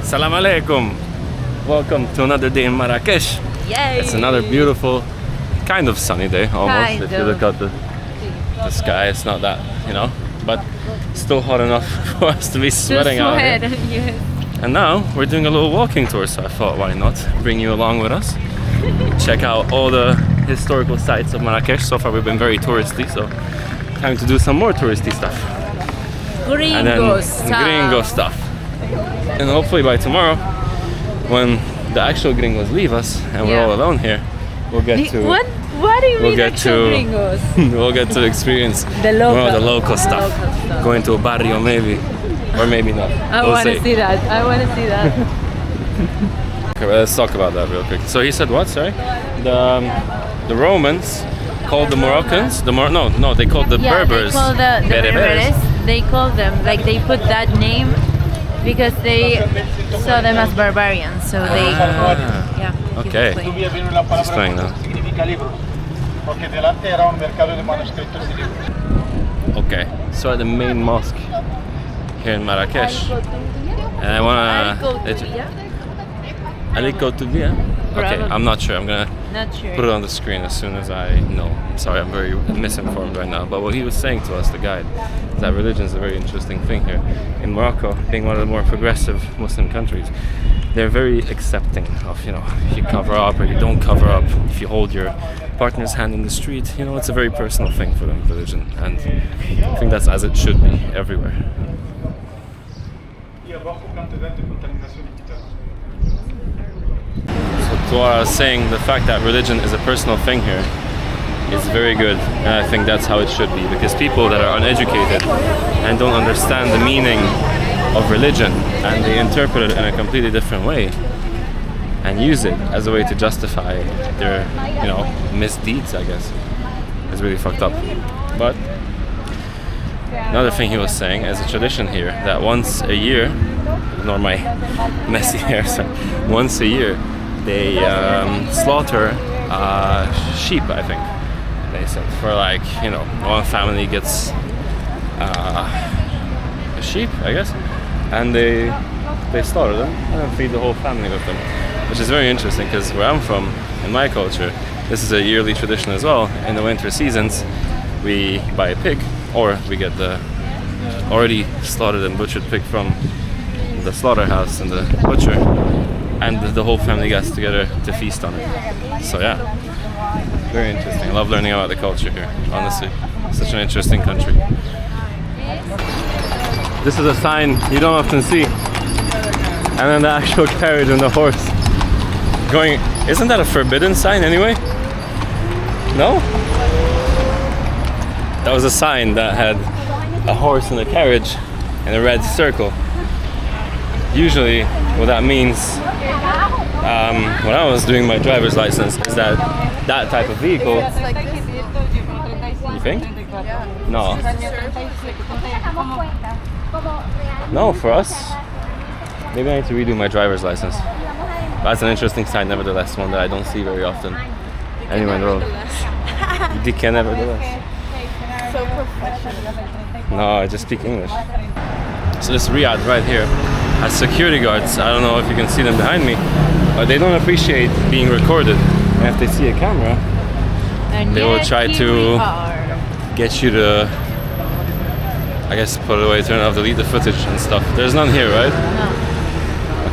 Salam alaikum. Welcome to another day in Marrakech. Yay! It's another beautiful, kind of sunny day almost. Kind if you of. look out the sky, it's not that, but still hot enough for us to be sweating out here. Yes. And now we're doing a little walking tour, so I thought, why not bring you along with us? Check out all the historical sites of Marrakech. So far we've been very touristy, so time to do some more touristy stuff. And then gringo stuff. And hopefully by tomorrow, when the actual gringos leave us and we're all alone here, we'll get to What do you mean actual gringos? we'll get to experience more of the local stuff. Going to a barrio maybe, or maybe not. I want to see that. Okay, well, let's talk about that real quick. So he said what? Sorry, the Romans called the Moroccans they called the Berbers. They call the Berbers. They call them they put that name because they saw them as barbarians. So they called Okay. Explain now. Okay, so at the main mosque here in Marrakech, and I wanna. Aliko Tubia? Okay, I'm not sure. I'm gonna put it on the screen as soon as I know. I'm sorry, I'm very misinformed right now. But what he was saying to us, the guide, is that religion is a very interesting thing here. In Morocco, being one of the more progressive Muslim countries, they're very accepting of, if you cover up or you don't cover up, if you hold your partner's hand in the street, it's a very personal thing for them, religion. And I think that's as it should be everywhere. So what I was saying, the fact that religion is a personal thing here is very good, and I think that's how it should be, because people that are uneducated and don't understand the meaning of religion and they interpret it in a completely different way and use it as a way to justify their, misdeeds, I guess, is really fucked up. But another thing he was saying is a tradition here that once a year, ignore my messy hair, once a year they slaughter sheep, I think. They said for one family gets a sheep, I guess, and they slaughter them and then feed the whole family with them, which is very interesting because where I'm from, in my culture, this is a yearly tradition as well. In the winter seasons, we buy a pig, or we get the already slaughtered and butchered pig from the slaughterhouse and the butcher, and the whole family gets together to feast on it. So yeah, very interesting. I love learning about the culture here, honestly. Such an interesting country. This is a sign you don't often see. And then the actual carriage and the horse going. Isn't that a forbidden sign anyway? No? That was a sign that had a horse and a carriage in a red circle. Usually what that means when I was doing my driver's license is that type of vehicle. You think? No. No, for us. Maybe I need to redo my driver's license. That's an interesting sign, nevertheless, one that I don't see very often anywhere in the road. DK nevertheless. So professional. No, I just speak English. So this Riyadh right here has security guards. I don't know if you can see them behind me, but they don't appreciate being recorded. And if they see a camera, they will try to get you to, I guess, put it away, turn it off, delete the footage and stuff. There's none here, right? No.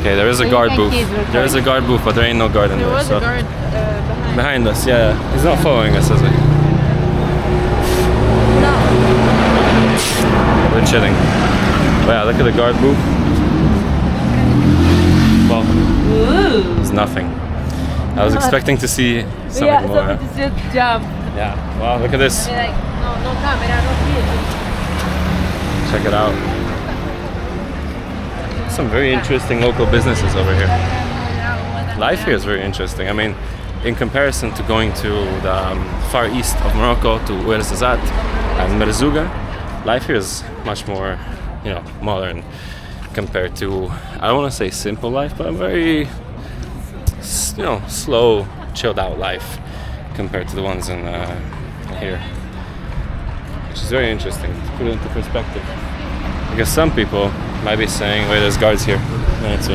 Okay, there is a guard booth. There is a guard booth, but there ain't no guard in there. There was a guard behind us, yeah. He's not following us, is he? No. We're chilling. But yeah, look at the guard booth. Well, there's nothing. I was expecting to see something more. Yeah, something to just jump. Yeah, wow, look at this. No camera, no video. Check it out. Some very interesting local businesses over here. Life here is very interesting. I mean, in comparison to going to the far east of Morocco, to Ouarzazate and Merzouga, life here is much more, modern compared to, I don't want to say simple life, but a very, slow, chilled out life compared to the ones in here, which is very interesting to put it into perspective. Because some people might be saying, wait, there's guards here. No, too.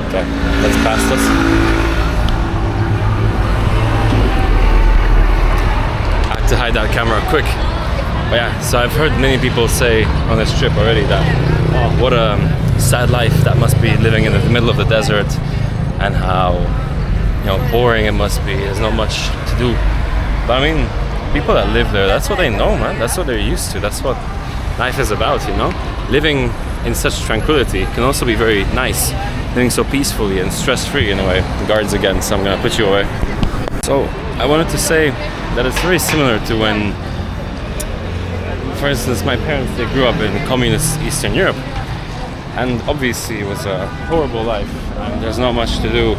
Okay, that's past us. I had to hide that camera quick. But yeah, so I've heard many people say on this trip already that, oh, what a sad life that must be living in the middle of the desert, and how, you know, boring it must be. There's not much to do. But I mean, people that live there, that's what they know, man. That's what they're used to. That's what life is about, you know? Living in such tranquility can also be very nice. Living so peacefully and stress-free in a way. The guards again, so I'm gonna put you away. So, I wanted to say that it's very similar to when, for instance, my parents, they grew up in communist Eastern Europe. And obviously it was a horrible life. And there's not much to do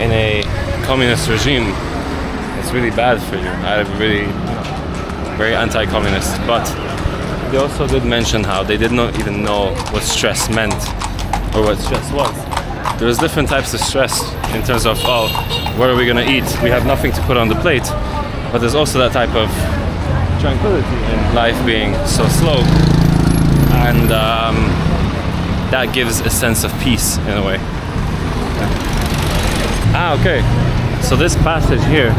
in a communist regime. It's really bad for you. I'm really very anti-communist. But they also did mention how they did not even know what stress meant or what stress was. There was different types of stress in terms of, oh, what are we gonna eat? We have nothing to put on the plate. But there's also that type of tranquility in life being so slow. And that gives a sense of peace in a way. Ah, okay. So this passage here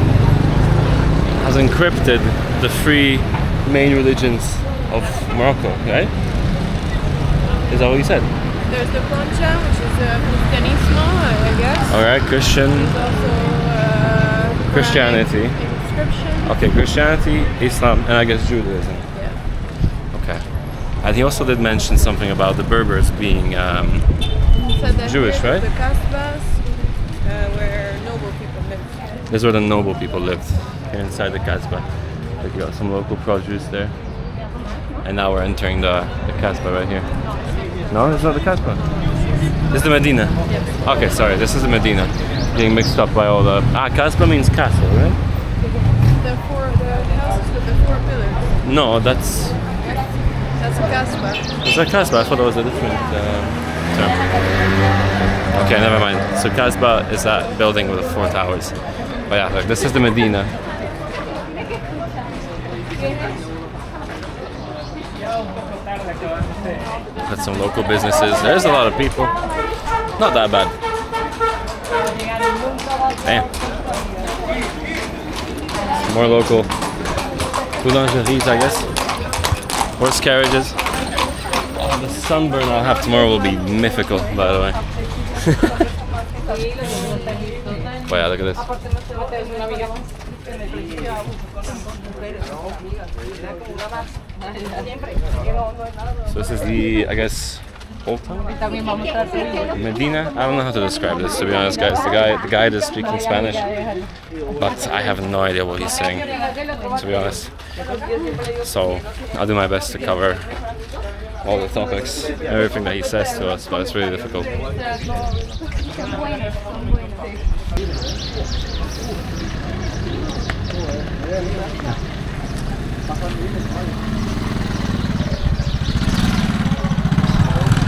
has encrypted the three main religions of Morocco, right? Is that what you said? There's the Concha, which is Christianismo, I guess. Alright, Christian. There's also Christianity. inscription. Okay, Christianity, Islam, and I guess Judaism. Yeah. Okay. And he also did mention something about the Berbers being He said that Jewish, here right? The Kasbahs, where noble people live. this is where the noble people lived, here inside the Kasbah. Like you got some local produce there. And now we're entering the Kasbah right here. No, it's not the Kasbah. This is the Medina. Yes. Okay, sorry, this is the Medina. Getting mixed up by all the... Ah, Kasbah means castle, right? The houses with the 4 pillars. No, that's That's a Kasbah. a Kasbah. I thought that was a different term. Okay, never mind. So Kasbah is that building with the 4 towers. But yeah, look, this is the Medina. Got some local businesses. There's a lot of people. Not that bad. Damn. Some more local boulangeries, I guess. Horse carriages. Oh, the sunburn I'll have tomorrow will be mythical, by the way. But yeah, look at this. So this is the, I guess, old town? Medina? I don't know how to describe this, to be honest, guys. The guide is speaking Spanish, but I have no idea what he's saying, to be honest. So I'll do my best to cover all the topics, everything that he says to us, but it's really difficult.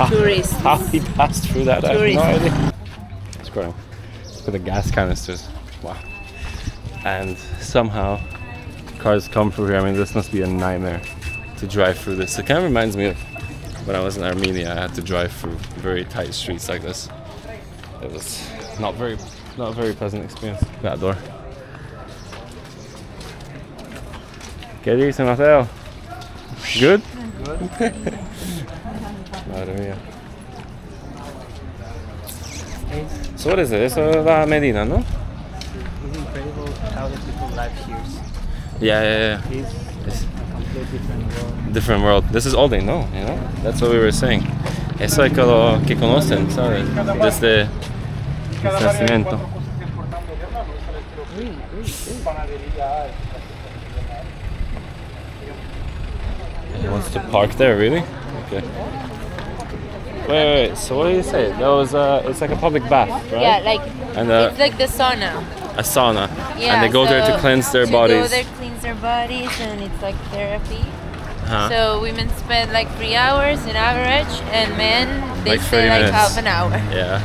Tourists. How he passed through that, I have no Tourists. idea. Scrolling. Look at the gas canisters. Wow. And somehow cars come through here. I mean, this must be a nightmare to drive through this. It kind of reminds me of when I was in Armenia. I had to drive through very tight streets like this. It was not a very pleasant experience. That door. ¿Qué dice Mateo? Good? Good. Madre mía. So what is it? It's La Medina, no? It's incredible how the people live here. Yeah. It's a completely different world. Different world. This is all they know, you know? That's what we were saying. Eso es lo que conocen, ¿sabes? Desde el nacimiento. He wants to park there, really? Okay. Wait. So what did you say? That was it's like a public bath, right? Yeah, like And it's like the sauna. a sauna. Yeah, And they go there to cleanse their to bodies. go there, cleanse their bodies, and it's like therapy. Uh-huh. So women spend like 3 hours in average, and men they Like 30 stay like minutes. half an hour. Yeah.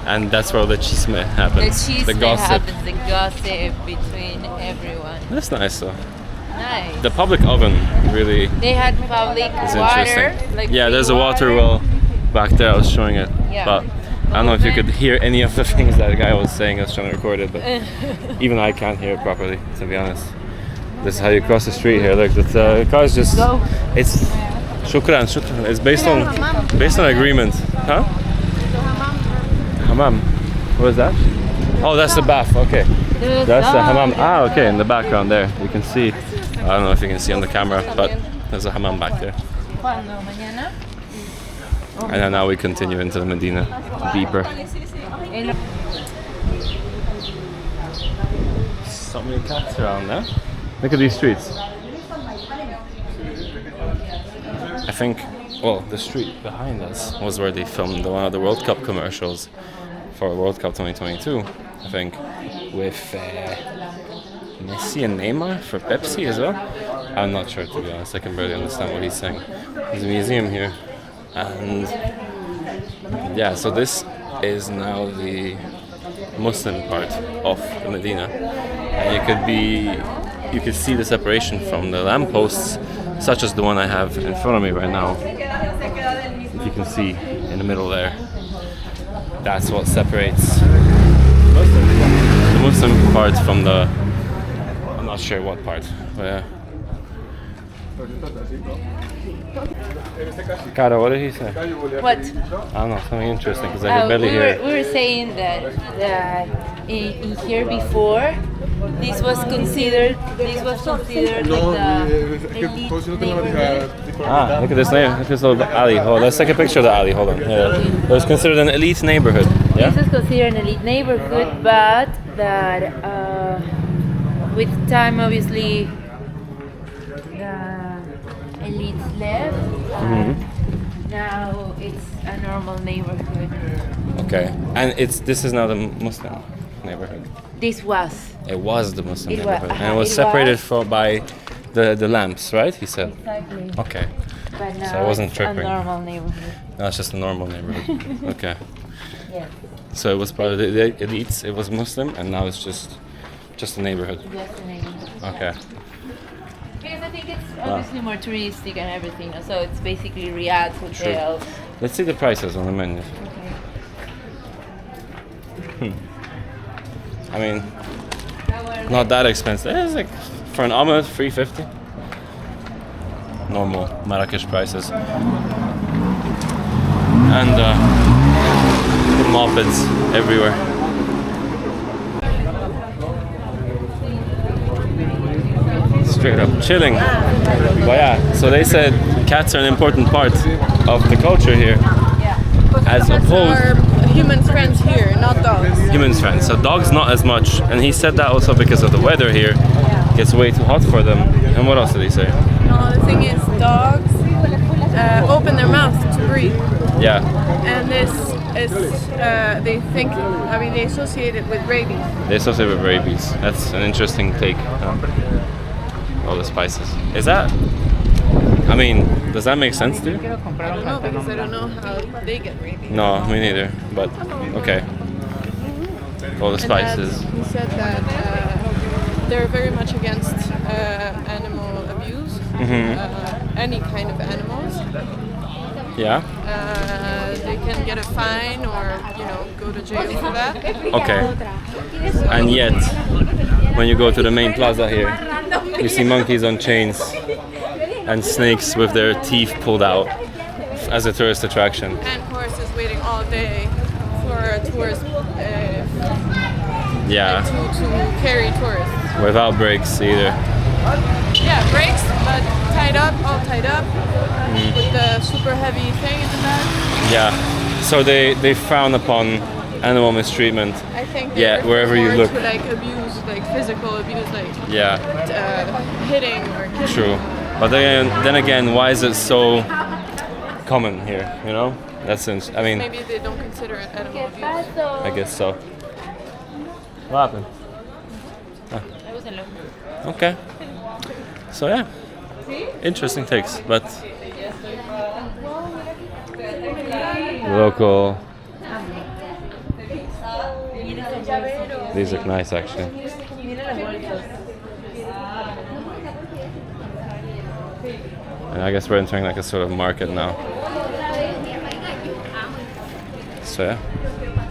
And that's where the chisme happens. The cheese the gossip. happens, the gossip between everyone. That's nice though. Nice. The public oven really They had public is water. interesting. Like Yeah, free there's a water well back there. I was showing it, Yeah. but I don't know if you could hear any of the things that guy was saying. I was trying to record it, but even I can't hear it properly, to be honest. This is how you cross the street here. Look, the car's just. Go. It's shukran. It's based on agreement, huh? Hammam. What is that? Oh, that's the bath. Okay, that's the hammam. Ah, okay. In the background there, you can see. I don't know if you can see on the camera, but there's a hammam back there. ¿Cuándo? ¿Mañana? And then now we continue into the Medina deeper. So many cats around there. Look at these streets. I think, well, the street behind us was where they filmed one of the World Cup commercials for World Cup 2022, I think, with Messi and Neymar for Pepsi as well. I'm not sure, to be honest. I can barely understand what he's saying. There's a museum here. And yeah, so this is now the Muslim part of the Medina, and you could see the separation from the lampposts, such as the one I have in front of me right now. If you can see in the middle there, that's what separates the Muslim part from the, I'm not sure what part, but yeah. Cara, what did he say? What? I don't know, something interesting because I could barely hear it. We were saying that in here before, this was considered like the elite neighborhood. Ah, look at this name. Look at this little alley. Oh, let's take a picture of the alley. Hold on. Yeah. It was considered an elite neighborhood. Yeah. This is considered an elite neighborhood, but that with time, obviously, the elites left. Now it's a normal neighborhood. Okay. And this is now the Muslim neighborhood. This was. It was the Muslim It wa- neighborhood, and it was it separated was. by the lamps, right? He said. Exactly. Okay. But now So I wasn't it's tripping. a normal neighborhood. No, it's just a normal neighborhood. Okay. Yeah. So it was part of the elites. It was Muslim, and now it's just a neighborhood. Just a neighborhood. Okay. Because I think it's obviously more touristic and everything. So it's basically Riyadh hotels. Let's see the prices on the menu. Okay. I mean, not that expensive. It's like for an omelet, $3.50. Normal Marrakech prices. And the mopeds everywhere. Straight up chilling. But yeah, so they said cats are an important part of the culture here, as opposed. Are human friends here, not dogs. Humans friends. So dogs not as much, and he said that also because of the weather here. It gets way too hot for them. And what else did he say? No, the thing is, dogs open their mouth to breathe, Yeah, and this is they associate it with rabies. they associate with rabies. That's an interesting take. All the spices. Is that? I mean, does that make sense to you? I don't know because I don't know how they get rabies. No, me neither. But okay. All the And that spices. he said that they're very much against animal abuse, any kind of animals. Yeah. They can get a fine or go to jail for that. Okay. And yet, when you go to the main plaza here, you see monkeys on chains and snakes with their teeth pulled out as a tourist attraction. And horses waiting all day for tourists Yeah, to carry tourists. without brakes either. Yeah, brakes, but all tied up with the super heavy thing in the back. Yeah. So they frown upon animal mistreatment. I think Yeah, wherever you look. to like abuse, like physical abuse, like Yeah, hitting or kicking. true. But then again, why is it so common here? You know, that's I mean, Maybe they don't consider it animal abuse. I guess so. What happened? Okay. So yeah, interesting takes, but local. These look nice actually. And I guess we're entering like a sort of market now. So yeah.